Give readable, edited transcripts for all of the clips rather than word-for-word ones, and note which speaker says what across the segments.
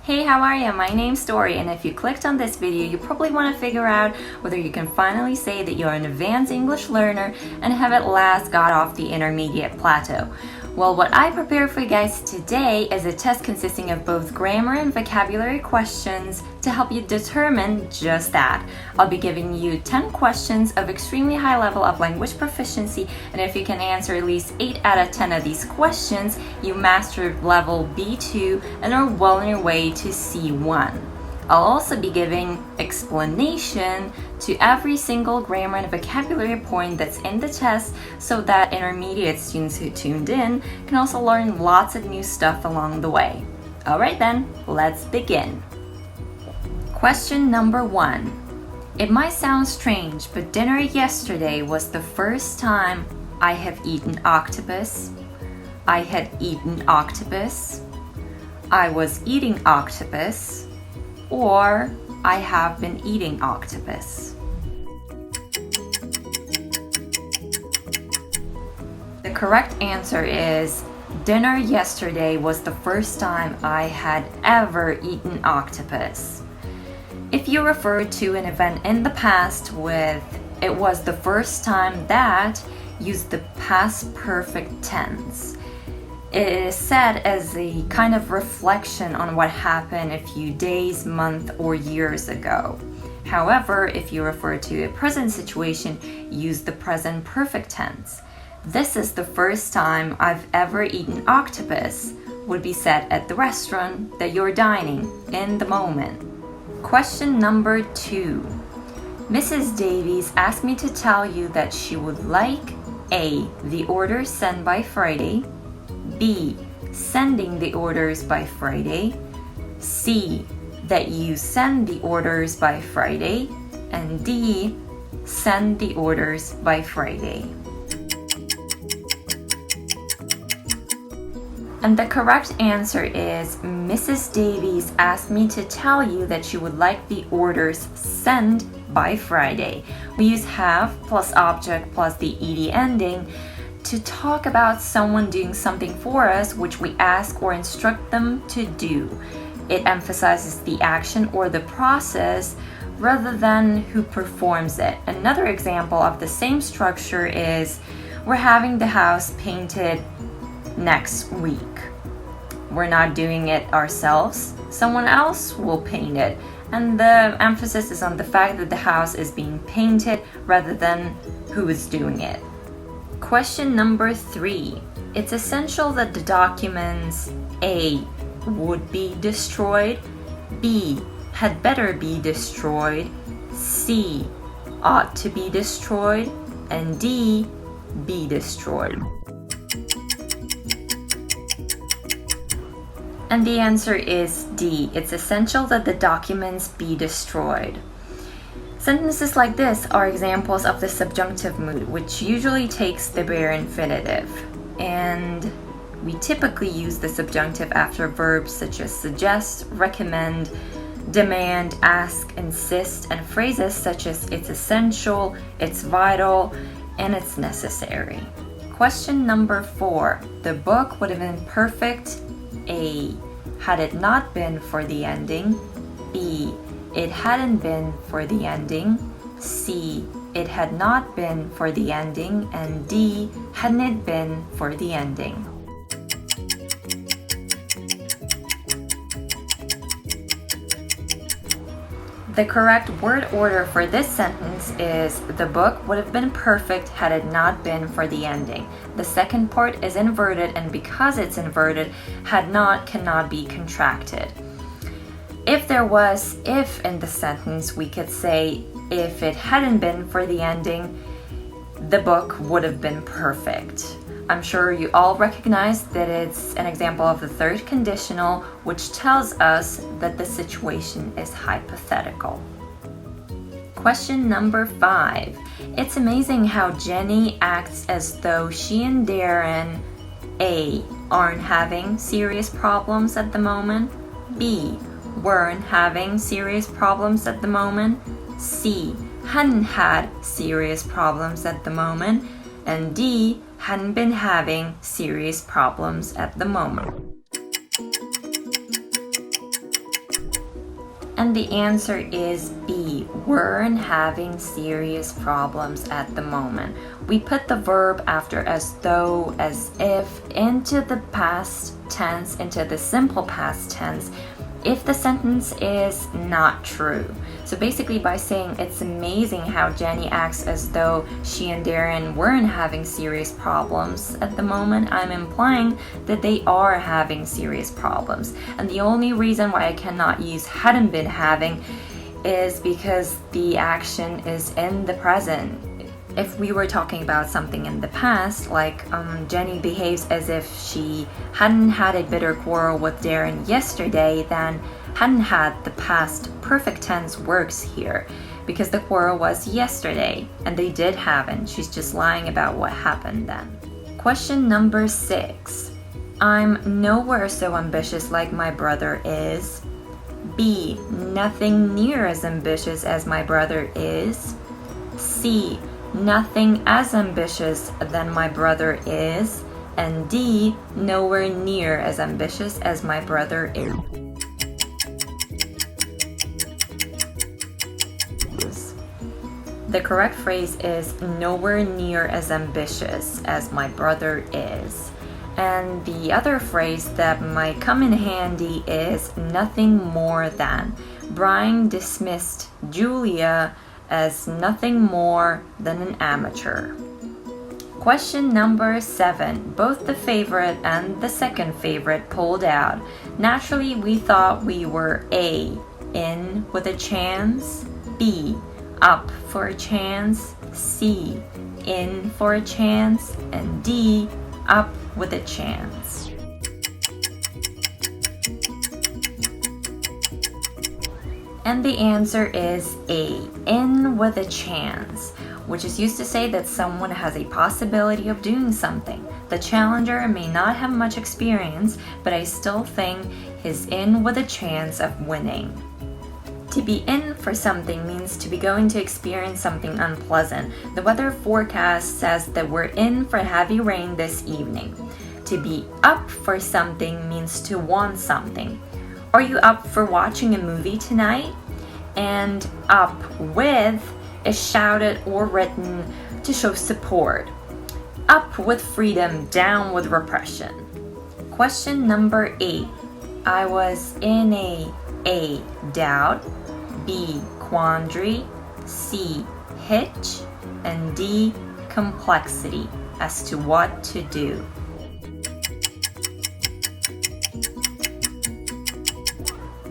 Speaker 1: Hey, how are you? My name's Tori, and if you clicked on this video, you probably want to figure out whether you can finally say that you're an advanced English learner and have at last got off the intermediate plateau. Well, what I prepared for you guys today is a test consisting of both grammar and vocabulary questions to help you determine just that. I'll be giving you 10 questions of extremely high level of language proficiency, and if you can answer at least 8 out of 10 of these questions, you mastered level B2 and are well on your way to C1. I'll also be giving explanation to every single grammar and vocabulary point that's in the test so that intermediate students who tuned in can also learn lots of new stuff along the way. Alright then, let's begin. Question number 1. It might sound strange, but dinner yesterday was the first time I have eaten octopus. I had eaten octopus. I was eating octopus. Or I have been eating octopus. The correct answer is dinner yesterday was the first time I had ever eaten octopus. If you refer to an event in the past with it was the first time that, use the past perfect tense. It is said as a kind of reflection on what happened a few days, months, or years ago. However, if you refer to a present situation, use the present perfect tense. This is the first time I've ever eaten octopus would be said at the restaurant that you're dining in the moment. Question number 2. Mrs. Davies asked me to tell you that she would like A. The order sent by Friday, B. Sending the orders by Friday, C. That you send the orders by Friday, and D. Send the orders by Friday. And the correct answer is Mrs. Davies asked me to tell you that she would like the orders sent by Friday. We use have plus object plus the ed ending to talk about someone doing something for us which we ask or instruct them to do. It emphasizes the action or the process rather than who performs it. Another example of the same structure is we're having the house painted next week. We're not doing it ourselves. Someone else will paint it. And the emphasis is on the fact that the house is being painted rather than who is doing it. Question number 3. It's essential that the documents A. would be destroyed, B. had better be destroyed, C. ought to be destroyed, and D. be destroyed. And the answer is D. It's essential that the documents be destroyed. Sentences like this are examples of the subjunctive mood, which usually takes the bare infinitive. And we typically use the subjunctive after verbs such as suggest, recommend, demand, ask, insist, and phrases such as it's essential, it's vital, and it's necessary. Question number 4. The book would have been perfect, A. had it not been for the ending, B. it hadn't been for the ending, C. it had not been for the ending, and D. hadn't it been for the ending. The correct word order for this sentence is the book would have been perfect had it not been for the ending. The second part is inverted, and because it's inverted, had not cannot be contracted. If there was if in the sentence, we could say if it hadn't been for the ending, the book would have been perfect. I'm sure you all recognize that it's an example of the third conditional, which tells us that the situation is hypothetical. Question number 5. It's amazing how Jenny acts as though she and Darren A. aren't having serious problems at the moment, B. weren't having serious problems at the moment, C. hadn't had serious problems at the moment, and D. hadn't been having serious problems at the moment. And the answer is B. Weren't having serious problems at the moment. We put the verb after as though, as if, into the past tense, into the simple past tense, if the sentence is not true. So basically by saying it's amazing how Jenny acts as though she and Darren weren't having serious problems at the moment, I'm implying that they are having serious problems. And the only reason why I cannot use hadn't been having is because the action is in the present. If we were talking about something in the past, like Jenny behaves as if she hadn't had a bitter quarrel with Darren yesterday, then hadn't had the past perfect tense works here because the quarrel was yesterday and they did haven't. She's just lying about what happened then. Question number 6. I'm nowhere so ambitious like my brother is. B. Nothing near as ambitious as my brother is. C. Nothing as ambitious than my brother is. And D. Nowhere near as ambitious as my brother is. The correct phrase is nowhere near as ambitious as my brother is. And the other phrase that might come in handy is nothing more than. Brian dismissed Julia as nothing more than an amateur. Question number 7. Both the favorite and the second favorite pulled out. Naturally, we thought we were A. In with a chance, B. Up for a chance, C. In for a chance, and D. Up with a chance. And the answer is A. In with a chance, which is used to say that someone has a possibility of doing something. The challenger may not have much experience, but I still think he's in with a chance of winning. To be in for something means to be going to experience something unpleasant. The weather forecast says that we're in for heavy rain this evening. To be up for something means to want something. Are you up for watching a movie tonight? And up with is shouted or written to show support. Up with freedom, down with repression. Question number 8. I was in A. Doubt, B. Quandary, C. Hitch, and D. Complexity as to what to do.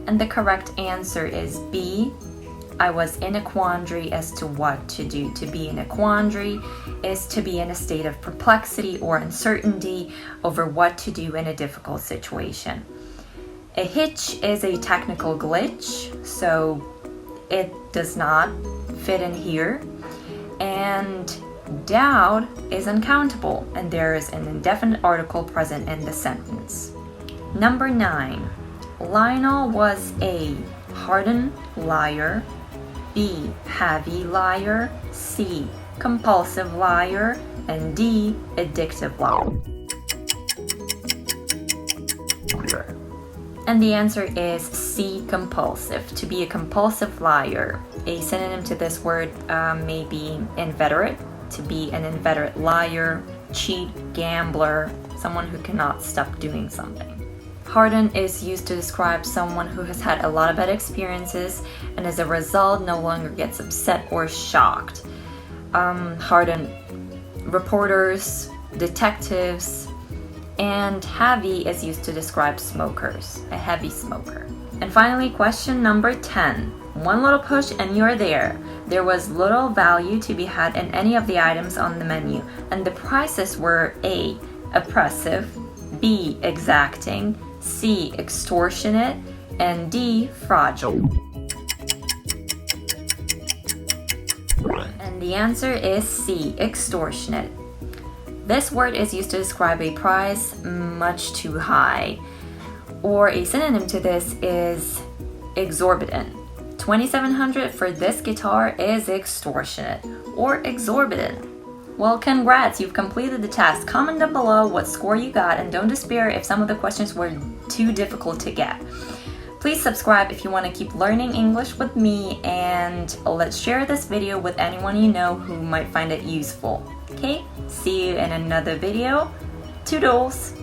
Speaker 1: And the correct answer is B. I was in a quandary as to what to do. To be in a quandary is to be in a state of perplexity or uncertainty over what to do in a difficult situation. A hitch is a technical glitch, so it does not fit in here. And doubt is uncountable, and there is an indefinite article present in the sentence. Number 9. Lionel was A. hardened liar, B. heavy liar, C. compulsive liar, and D. addictive liar. And the answer is C. compulsive. To be a compulsive liar. A synonym to this word may be inveterate. To be an inveterate liar, cheat, gambler, someone who cannot stop doing something. Hardened is used to describe someone who has had a lot of bad experiences and as a result no longer gets upset or shocked. Hardened reporters, detectives, and heavy is used to describe smokers, a heavy smoker. And finally, question number 10. One little push and you're there. There was little value to be had in any of the items on the menu, and the prices were A. oppressive, B. exacting, C. extortionate, and D. fraudulent. And the answer is C. extortionate. This word is used to describe a price much too high, or a synonym to this is exorbitant. $2,700 for this guitar is extortionate or exorbitant. Well, congrats, you've completed the test. Comment down below what score you got and don't despair if some of the questions were too difficult to get. Please subscribe if you want to keep learning English with me, and let's share this video with anyone you know who might find it useful. Okay, see you in another video. Toodles!